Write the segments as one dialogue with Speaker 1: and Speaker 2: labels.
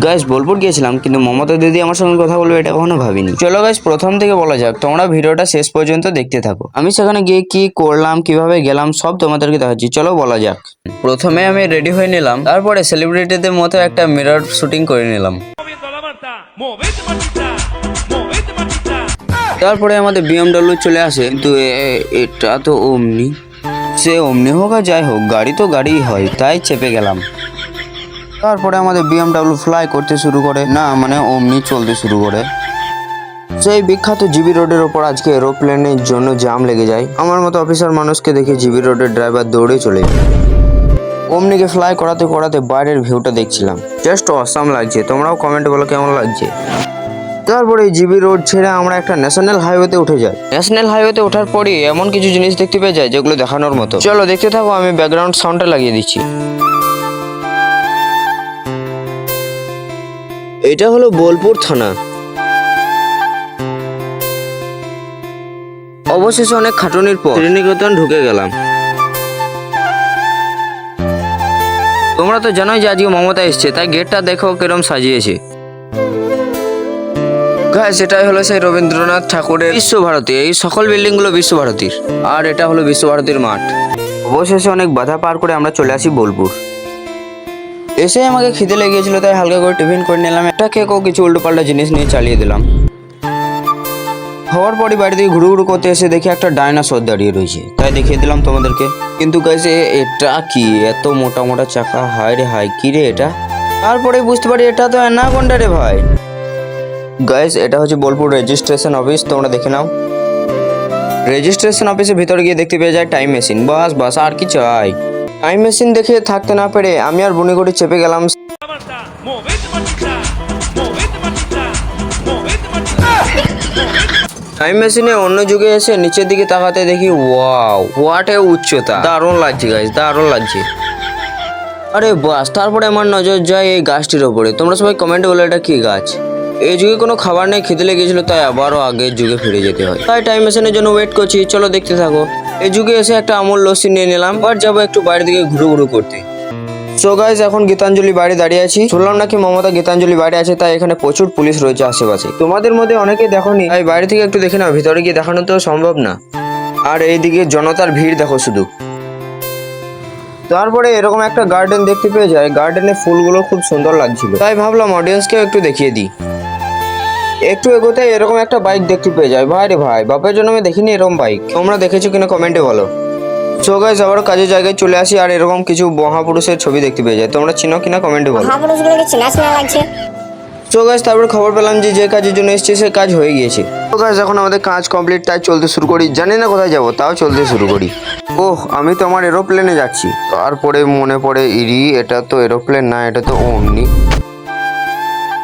Speaker 1: Guys Bolpur গিয়েছিলাম, কিন্তু মমতা দিদি আমার সঙ্গে কথা বলবে এটা কখনো ভাবিনি। চলো গাইস প্রথম থেকে বলা যাক, তোমরা ভিডিওটা শেষ পর্যন্ত দেখতে থাকো। আমি সেখানে গিয়ে কি করলাম, কিভাবে গেলাম সব তোমাদেরকে দেখাচ্ছি। চলো বলা যাক। প্রথমে আমি রেডি হয়ে নিলাম, তারপরে সেলিব্রিটিদের মতো একটা মিরর শুটিং করে নিলাম। তারপরে আমাদের বিএমডব্লিউ চলে আসে, কিন্তু এটা তো ওমনি। সে ওমনি হোক আর যাই হোক, গাড়ি তো গাড়িই হয়, তাই চেপে গেলাম। তারপরে আমাদের বিএমডব্লিউ ফ্লাই করতে শুরু করে, না মানে ওমনি চলতে শুরু করে। সেই বিখ্যাত জিবি রোডের ওপর আজকে এরোপ্লেনের জন্য জাম লেগে যায়। আমার মতো অফিসার মানুষকে দেখে জিবি রোডের ড্রাইভার দৌড়ে চলে যায়। ওমনিকে ফ্লাই করাতে করাতে বাইরের ভিউটা দেখছিলাম, জাস্ট অসাম লাগছে। তোমরাও কমেন্টে বলো কেমন লাগছে। তারপরে জিবি রোড ছেড়ে আমরা একটা ন্যাশনাল হাইওয়েতে উঠে যাই। ন্যাশনাল হাইওয়েতে ওঠার পরই এমন কিছু জিনিস দেখতে পেয়ে যায় যেগুলো দেখানোর মতো। চলো দেখতে থাকো, আমি ব্যাকগ্রাউন্ড সাউন্ডটা লাগিয়ে দিচ্ছি। এটা হলো বোলপুর থানা। অবশেষে অনেক খাটুনির পর শ্রীনিকেতন ঢুকে গেলাম। তোমরা তো জানোই যে আজকে মমতা এসছে, তাই গেটটা দেখো কিরম সাজিয়েছে। গাইস এটাই হলো সেই রবীন্দ্রনাথ ঠাকুরের বিশ্বভারতী। এই সকল বিল্ডিং গুলো বিশ্বভারতীর, আর এটা হলো বিশ্বভারতীর মাঠ। অবশেষে অনেক বাধা পার করে আমরা চলে আসি বোলপুর। এসে আমাকে খিদে লেগে গিয়েছিল, তাই হালকা করে টিফিন করে নিলাম। একটা কেকও কিছু উল্টোপাল্টা জিনিস নিয়ে চালিয়ে দিলাম। খাওয়ার পরই বাড়ি থেকে ঘুরু ঘুরু করতে এসে দেখি একটা ডাইনোসর দাঁড়িয়ে রয়েছে, তাই দেখিয়ে দিলাম তোমাদেরকে। কিন্তু গাইস এটা কি, এত মোটা মোটা চাকা, হাই রে হাই, কি রে এটা। তারপরে বুঝতে পারি এটা তো অ্যানাকোন্ডা রে ভাই। গাইস এটা হচ্ছে বোলপুর রেজিস্ট্রেশন অফিস, তোমরা দেখে নাও। রেজিস্ট্রেশন অফিসের ভিতরে গিয়ে দেখতে পেয়ে যায় টাইম মেশিন। বাস আর কি চাই। টাইম মেশিন দেখে থাকতে না পেরে আমি আর বুনিগড়ি চেপে গেলাম। টাইম মেশিনে অন্য যুগে এসে নিচের দিকে তাকাতে দেখি ওয়াও, হোয়াট এ উচ্চতা, দারুণ লাগছে গাইস, দারুণ লাগছে। আরে বাস, তারপরে আমার নজর যায় এই গাছটির ওপরে। তোমরা সবাই কমেন্টে বলো এটা কি গাছ। এই যুগে কোনো খাবার নেই, খিদে লেগেছিল, তাই আবারও আগের যুগে ফিরে যেতে হয়। তাই টাইম মেশিনের জন্য ওয়েট করছি। চলো দেখতে থাকো। এই যুগে এসে একটা আমুল লস্যি নিয়ে নিলাম, আর যাবো একটু বাইরের দিকে ঘুরু ঘুরু করতে। সো গাইস এখন গীতাঞ্জলি বাড়ি দাঁড়িয়ে আছি। শুনলাম নাকি মমতা গীতাঞ্জলি বাড়ি আছে, তাই এখানে প্রচুর পুলিশ রয়েছে আশেপাশে। তোমাদের মধ্যে অনেকেই দেখোনি, তাই বাইরে থেকে একটু দেখে নাও, ভিতরে গিয়ে দেখানো তো সম্ভব না। আর এইদিকে জনতার ভিড় দেখো শুধু। তারপরে এরকম একটা গার্ডেন দেখতে পেয়ে যায়। গার্ডেনে ফুলগুলো খুব সুন্দর লাগছিল, তাই ভাবলাম অডিয়েন্সকেও একটু দেখিয়ে দিই। একটু এগোতে এরকম একটা বাইক দেখতে পেয়ে যায়। ভাই রে ভাই, বাপের জন্য আমি দেখিনি এরকম বাইক। তোমরা দেখেছো কিনা কমেন্টে বলো। সো গাইস আবার কাজের জায়গায় চলে আসি, আর এরকম কিছু মহাপুরুষের ছবি দেখতে পেয়ে যায়। তোমরা চিনো কিনা কমেন্টে বলো।
Speaker 2: মহাপুরুষগুলোকে চেনা চেনা লাগছে।
Speaker 1: সো গাইস তারপর খবর পেলাম যে কাজের জন্য এসেছে সে কাজ হয়ে গিয়েছে। সো গাইস এখন আমাদের কাজ কমপ্লিট, তাই চলতে শুরু করি। জানি না কোথায় যাব, তাও চলতে শুরু করি। ওহ, আমি তো আমার এরোপ্লেনে যাচ্ছি। তারপরে মনে পড়ে ইরি, এটা তো এরোপ্লেন না, এটা তো ওমনি।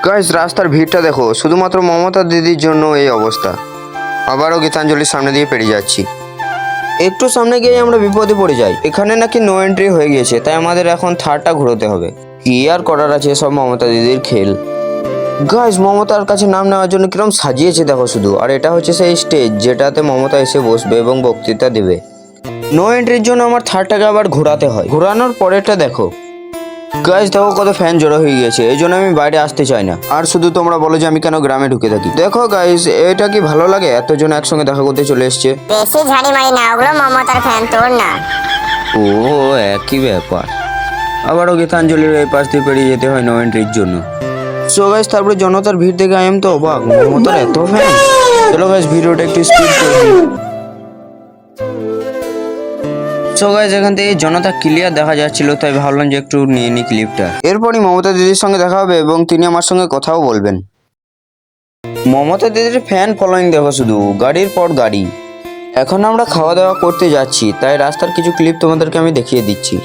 Speaker 1: গাইস রাস্তার ভিড়টা দেখো, শুধুমাত্র মমতা দিদির জন্য এই অবস্থা। আবারও গীতাঞ্জলির সামনে দিয়ে পেরিয়ে যাচ্ছি। একটু সামনে গিয়ে আমরা বিপদে পড়ে যাই। এখানে নাকি নো এন্ট্রি হয়ে গিয়েছে, তাই আমাদের এখন থার্ডটা ঘুরোতে হবে। কি আর করার আছে, সব মমতা দিদির খেল। গাইস মমতার কাছে নাম নেওয়ার জন্য কিরম সাজিয়েছে দেখো শুধু। আর এটা হচ্ছে সেই স্টেজ যেটাতে মমতা এসে বসবে এবং বক্তৃতা দেবে। নো এন্ট্রির জন্য আমার থার্ডটাকে আবার ঘোরাতে হয়। ঘোরানোর পরেরটা দেখো। গাইস দেখো কত ফ্যান জড়ো হয়ে গিয়েছে, এই জন্য আমি বাইরে আসতে চাই না। আর শুধু তোমরা বলো যে আমি কেন গ্রামে ঢুকে থাকি। দেখো গাইস এটা কি ভালো লাগে, এতজন একসঙ্গে দেখা করতে চলে এসছে।
Speaker 2: বেশি ঝাড়ি মারি না, ওগুলো মমতার ফ্যান, তোর না।
Speaker 1: ও একই ব্যাপার। আবারও গীতাঞ্জলির এই পাশ দিয়ে পেরিয়ে যেতে হয় নো এন্ট্রির জন্য। সো গাইস তারপরে জনতার ভিড় দেখে আমি তো অবাক, মমতার এত ফ্যান। চলো গাইস ভিডিওটা একটু স্পিড করে দিই। সো গাইস এখান থেকে জনতা ক্লিয়ার দেখা যাচ্ছিল, তাই ভাবলাম যে একটু নিয়ে নিই ক্লিপটা। এরপরই মমতা দিদির সঙ্গে দেখা হবে এবং তিনি আমার সঙ্গে কথাও বলবেন। মমতা দিদির ফ্যান ফলোয়িং দেখো শুধু, গাড়ির পর গাড়ি। এখন আমরা খাওয়া দাওয়া করতে যাচ্ছি, তাই রাস্তার কিছু ক্লিপ তোমাদেরকে আমি দেখিয়ে দিচ্ছি।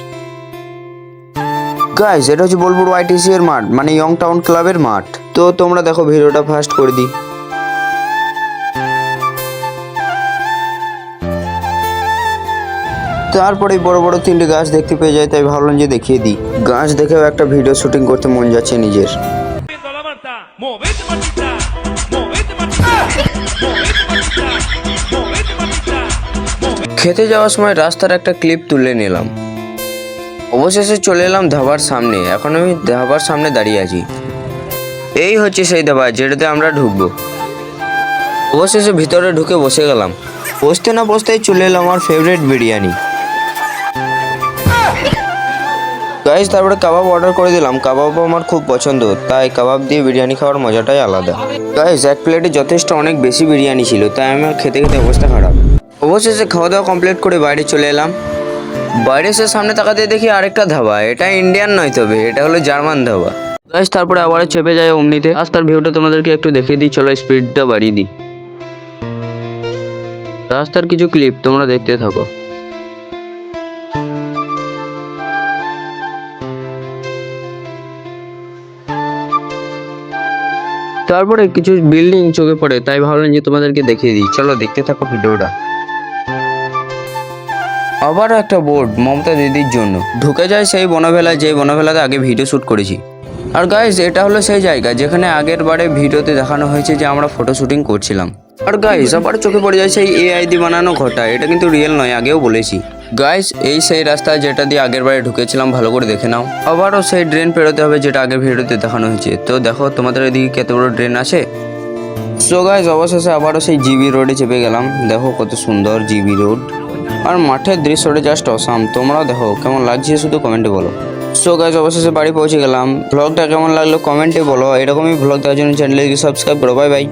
Speaker 1: গাইস এটা হচ্ছে বোলপুর ওয়াইটিসি এর মাঠ, মানে ইয়ং টাউন ক্লাবের মাঠ। তো তোমরা দেখো ভিডিওটা ফাস্ট করে দিই। তারপরে বড় বড় তিনটে গাছ দেখতে পেয়ে যায়, তাই ভাবলাম যে দেখিয়ে দিই। গাছ দেখেও একটা ভিডিও শুটিং করতে মন যাচ্ছে নিজের। খেতে যাওয়ার সময় রাস্তার একটা ক্লিপ তুলে নিলাম। অবশেষে চলে এলাম ধাবার সামনে। এখন আমি ধাবার সামনে দাঁড়িয়ে আছি। এই হচ্ছে সেই ধাবা যেটাতে আমরা ঢুকবো। অবশেষে ভিতরে ঢুকে বসে গেলাম। বসতে না বসতেই চলে এলো আমার ফেভারিট বিরিয়ানি। গাইস তারপরে কাবাব অর্ডার করে দিলাম। কাবাব আমার খুব পছন্দ, তাই কাবাব দিয়ে বিরিয়ানি খাওয়ার মজাটাই আলাদা। গাইস এক প্লেটে যথেষ্ট অনেক বেশি বিরিয়ানি ছিল, তাই আমার খেতে খেতে অবস্থা খারাপ। অবশেষে খাওয়া দাওয়া কমপ্লিট করে বাইরে চলে এলাম। বাইরে এসে সামনে তাকাতে দেখি আরেকটা ধাবা। এটা ইন্ডিয়ান নয়, তবে এটা হলো জার্মান ধাবা। গাইস তারপরে আবার চেপে যায় অমনিতে। রাস্তার ভিউটা তোমাদেরকে একটু দেখিয়ে দিই, চলো স্পিডটা বাড়িয়ে দিই। রাস্তার কিছু ক্লিপ তোমরা দেখতে থাকো। তারপরে কিছু বিল্ডিং চোখে পড়ে, তাই ভাবলাম যে তোমাদেরকে দেখিয়ে দিই, চলো দেখতে থাকো ভিডিওটা। আবার একটা বোর্ড মমতা দিদির জন্য। ঢুকে যায় সেই বনভেলায়, যে বনভেলাতে আগে ভিডিও শ্যুট করেছি। আর গাইস এটা হলো সেই জায়গা যেখানে আগের বারে ভিডিওতে দেখানো হয়েছে যে আমরা ফটো শুটিং করছিলাম। আর গাইস আবার চোখে পড়ে যায় সেই এআই দিয়ে বানানো ঘরটা। এটা কিন্তু রিয়েল নয়, আগেও বলেছি। গাইস এই সেই রাস্তা যেটা দিয়ে আগের বারে ঢুকেছিলাম, ভালো করে দেখে নাও। আবারও সেই ড্রেন পেরোতে হবে যেটা আগের ভিডিওতে দেখানো হয়েছে। তো দেখো তোমাদের এদিকে কত বড় ড্রেন আছে। সো গাইস অবশেষে আবারও সেই জিবি রোডে চেপে গেলাম। দেখো কত সুন্দর জিবি রোড, আর মাঠের দৃশ্যটা জাস্ট অসাম। তোমরাও দেখো কেমন লাগছে, শুধু কমেন্টে বলো। সো গাইস অবশেষে বাড়ি পৌঁছে গেলাম। ব্লগটা কেমন লাগলো কমেন্টে বলো। এরকমই ব্লগ দেওয়ার জন্য চ্যানেলটিকে সাবস্ক্রাইব করো। Bye bye.